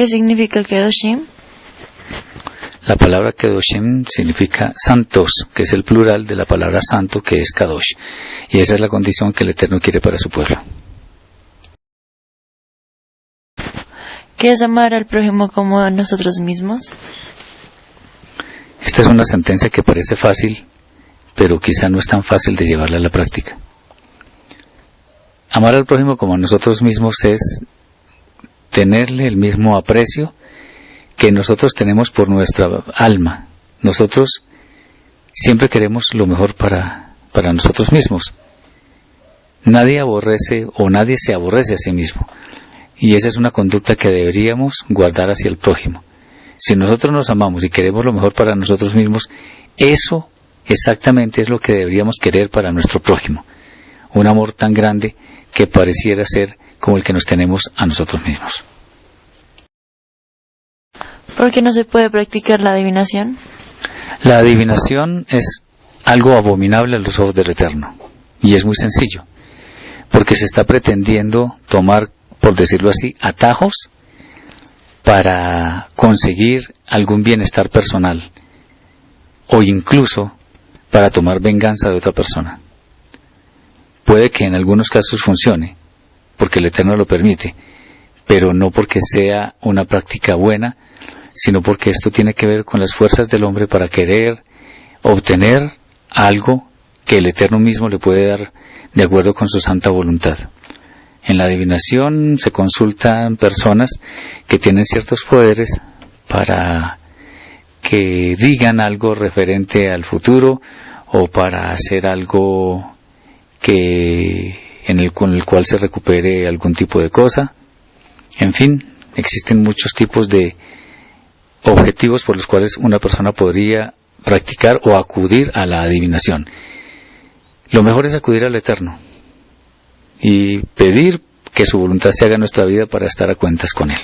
¿Qué significa Kedoshim? La palabra Kedoshim significa santos, que es el plural de la palabra santo, que es Kadosh. Y esa es la condición que el Eterno quiere para su pueblo. ¿Qué es amar al prójimo como a nosotros mismos? Esta es una sentencia que parece fácil, pero quizá no es tan fácil de llevarla a la práctica. Amar al prójimo como a nosotros mismos es tenerle el mismo aprecio que nosotros tenemos por nuestra alma. Nosotros siempre queremos lo mejor para nosotros mismos. Nadie aborrece o nadie se aborrece a sí mismo. Y esa es una conducta que deberíamos guardar hacia el prójimo. Si nosotros nos amamos y queremos lo mejor para nosotros mismos, eso exactamente es lo que deberíamos querer para nuestro prójimo. Un amor tan grande que pareciera ser como el que nos tenemos a nosotros mismos. ¿Por qué no se puede practicar la adivinación? La adivinación es algo abominable a los ojos del Eterno. Y es muy sencillo. Porque se está pretendiendo tomar, por decirlo así, atajos para conseguir algún bienestar personal o incluso para tomar venganza de otra persona. Puede que en algunos casos funcione, porque el Eterno lo permite, pero no porque sea una práctica buena, sino porque esto tiene que ver con las fuerzas del hombre para querer obtener algo que el Eterno mismo le puede dar de acuerdo con su santa voluntad. En la adivinación se consultan personas que tienen ciertos poderes para que digan algo referente al futuro o para hacer algo con el cual se recupere algún tipo de cosa. En fin, existen muchos tipos de objetivos por los cuales una persona podría practicar o acudir a la adivinación. Lo mejor es acudir al Eterno y pedir que su voluntad se haga en nuestra vida para estar a cuentas con Él.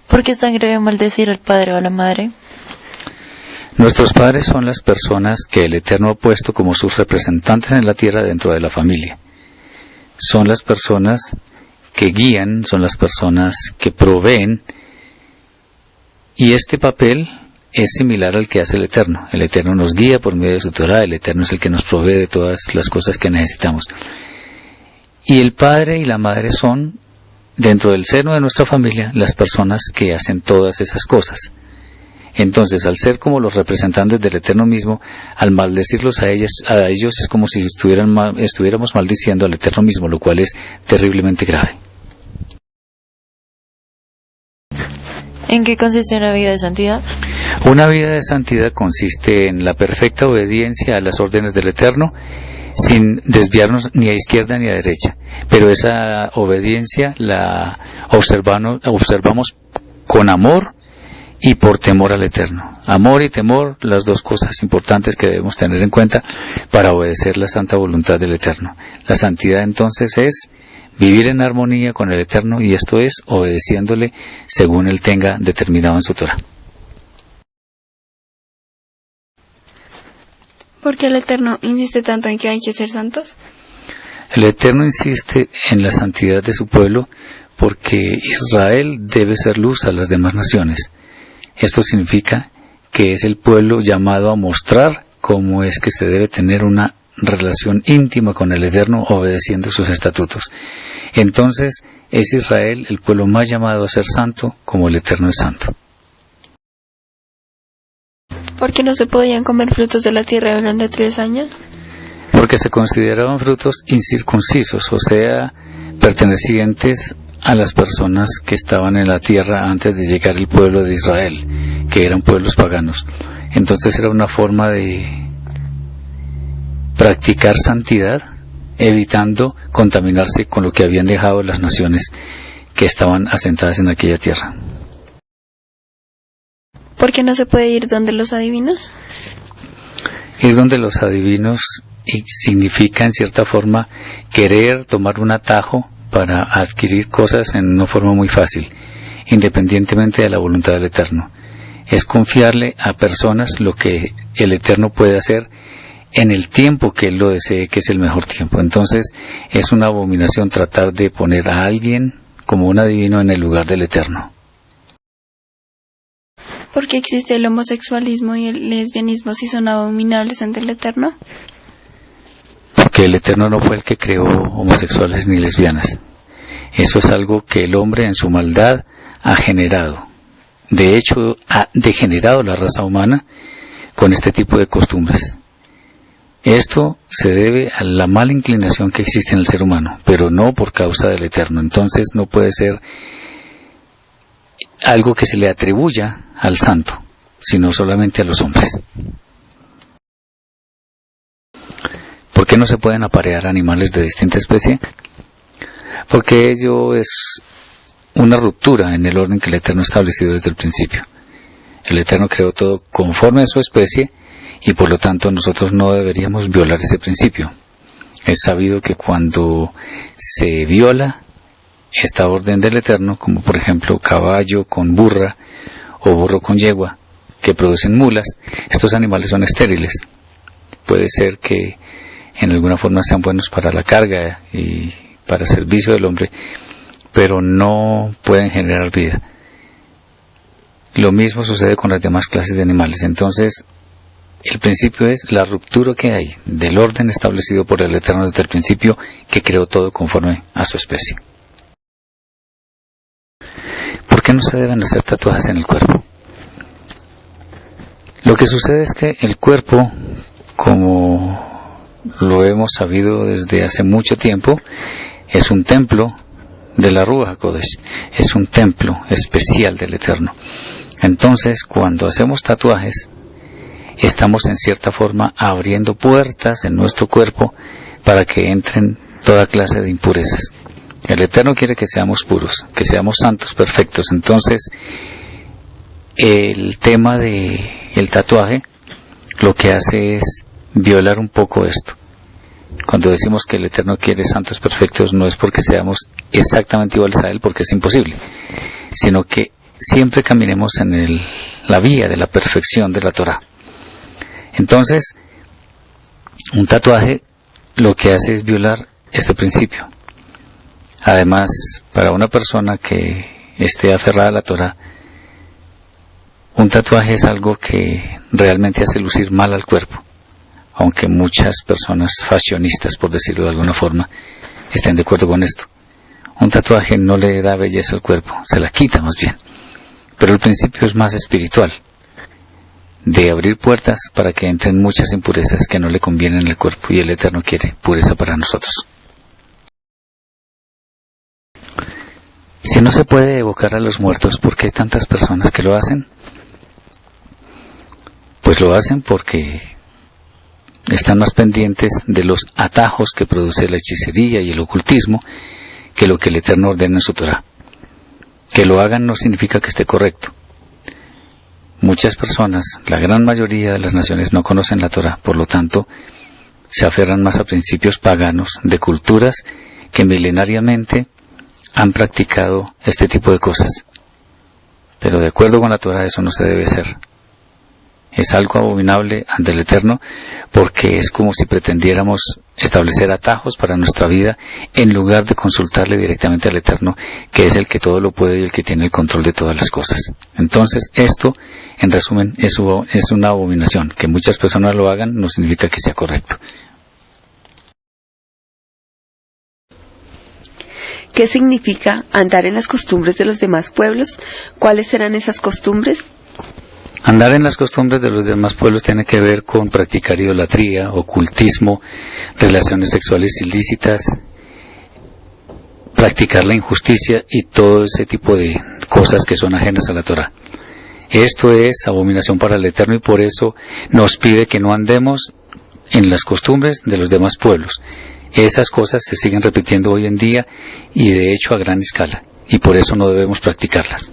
¿Por qué es tan grave maldecir al padre o a la madre? Nuestros padres son las personas que el Eterno ha puesto como sus representantes en la tierra dentro de la familia. Son las personas que guían, son las personas que proveen, y este papel es similar al que hace el Eterno. El Eterno nos guía por medio de su Torah, el Eterno es el que nos provee de todas las cosas que necesitamos. Y el padre y la madre son, dentro del seno de nuestra familia, las personas que hacen todas esas cosas. Entonces, al ser como los representantes del Eterno mismo, al maldecirlos a ellos es como si estuviéramos maldiciendo al Eterno mismo, lo cual es terriblemente grave. ¿En qué consiste una vida de santidad? Una vida de santidad consiste en la perfecta obediencia a las órdenes del Eterno, sin desviarnos ni a izquierda ni a derecha. Pero esa obediencia la observamos con amor y por temor al Eterno. Amor y temor, las dos cosas importantes que debemos tener en cuenta para obedecer la santa voluntad del Eterno. La santidad entonces es vivir en armonía con el Eterno, y esto es obedeciéndole según Él tenga determinado en su Torah. ¿Por qué el Eterno insiste tanto en que hay que ser santos? El Eterno insiste en la santidad de su pueblo porque Israel debe ser luz a las demás naciones. Esto significa que es el pueblo llamado a mostrar cómo es que se debe tener una relación íntima con el Eterno obedeciendo sus estatutos. Entonces es Israel el pueblo más llamado a ser santo como el Eterno es santo. ¿Por qué no se podían comer frutos de la tierra durante 3 años? Porque se consideraban frutos incircuncisos, o sea, pertenecientes a las personas que estaban en la tierra antes de llegar el pueblo de Israel, que eran pueblos paganos. Entonces era una forma de practicar santidad, evitando contaminarse con lo que habían dejado las naciones que estaban asentadas en aquella tierra. ¿Por qué no se puede ir donde los adivinos? Ir donde los adivinos significa en cierta forma querer tomar un atajo para adquirir cosas en una forma muy fácil, independientemente de la voluntad del Eterno. Es confiarle a personas lo que el Eterno puede hacer en el tiempo que Él lo desee, que es el mejor tiempo. Entonces es una abominación tratar de poner a alguien como un adivino en el lugar del Eterno. ¿Por qué existe el homosexualismo y el lesbianismo si son abominables ante el Eterno? Porque el Eterno no fue el que creó homosexuales ni lesbianas. Eso es algo que el hombre en su maldad ha generado. De hecho, ha degenerado la raza humana con este tipo de costumbres. Esto se debe a la mala inclinación que existe en el ser humano, pero no por causa del Eterno. Entonces no puede ser algo que se le atribuya al santo, sino solamente a los hombres. ¿Por qué no se pueden aparear animales de distinta especie? Porque ello es una ruptura en el orden que el Eterno ha establecido desde el principio. El Eterno creó todo conforme a su especie y por lo tanto nosotros no deberíamos violar ese principio. Es sabido que cuando se viola esta orden del Eterno, como por ejemplo caballo con burra o burro con yegua, que producen mulas, estos animales son estériles. Puede ser que en alguna forma sean buenos para la carga y para servicio del hombre, pero no pueden generar vida. Lo mismo sucede con las demás clases de animales. Entonces, el principio es la ruptura que hay del orden establecido por el Eterno desde el principio, que creó todo conforme a su especie. ¿Por qué no se deben hacer tatuajes en el cuerpo? Lo que sucede es que el cuerpo, como lo hemos sabido desde hace mucho tiempo, es un templo de la Ruach HaKodesh, es un templo especial del Eterno. Entonces, cuando hacemos tatuajes, estamos en cierta forma abriendo puertas en nuestro cuerpo para que entren toda clase de impurezas. El Eterno quiere que seamos puros, que seamos santos, perfectos. Entonces, el tema del tatuaje lo que hace es violar un poco esto. Cuando decimos que el Eterno quiere santos perfectos, no es porque seamos exactamente iguales a Él, porque es imposible, sino que siempre caminemos en la vía de la perfección de la Torah. Entonces, un tatuaje lo que hace es violar este principio. Además, para una persona que esté aferrada a la Torah, un tatuaje es algo que realmente hace lucir mal al cuerpo, aunque muchas personas fashionistas, por decirlo de alguna forma, estén de acuerdo con esto. Un tatuaje no le da belleza al cuerpo, se la quita más bien. Pero el principio es más espiritual, de abrir puertas para que entren muchas impurezas que no le convienen al cuerpo, y el Eterno quiere pureza para nosotros. Si no se puede evocar a los muertos, ¿por qué hay tantas personas que lo hacen? Pues lo hacen porque están más pendientes de los atajos que produce la hechicería y el ocultismo que lo que el Eterno ordena en su Torah. Que lo hagan no significa que esté correcto. Muchas personas, la gran mayoría de las naciones, no conocen la Torah, por lo tanto, se aferran más a principios paganos de culturas que milenariamente han practicado este tipo de cosas. Pero de acuerdo con la Torah, eso no se debe hacer. Es algo abominable ante el Eterno, porque es como si pretendiéramos establecer atajos para nuestra vida en lugar de consultarle directamente al Eterno, que es el que todo lo puede y el que tiene el control de todas las cosas. Entonces, esto, en resumen, es una abominación. Que muchas personas lo hagan no significa que sea correcto. ¿Qué significa andar en las costumbres de los demás pueblos? ¿Cuáles serán esas costumbres? Andar en las costumbres de los demás pueblos tiene que ver con practicar idolatría, ocultismo, relaciones sexuales ilícitas, practicar la injusticia y todo ese tipo de cosas que son ajenas a la Torah. Esto es abominación para el Eterno y por eso nos pide que no andemos en las costumbres de los demás pueblos. Esas cosas se siguen repitiendo hoy en día y de hecho a gran escala, y por eso no debemos practicarlas.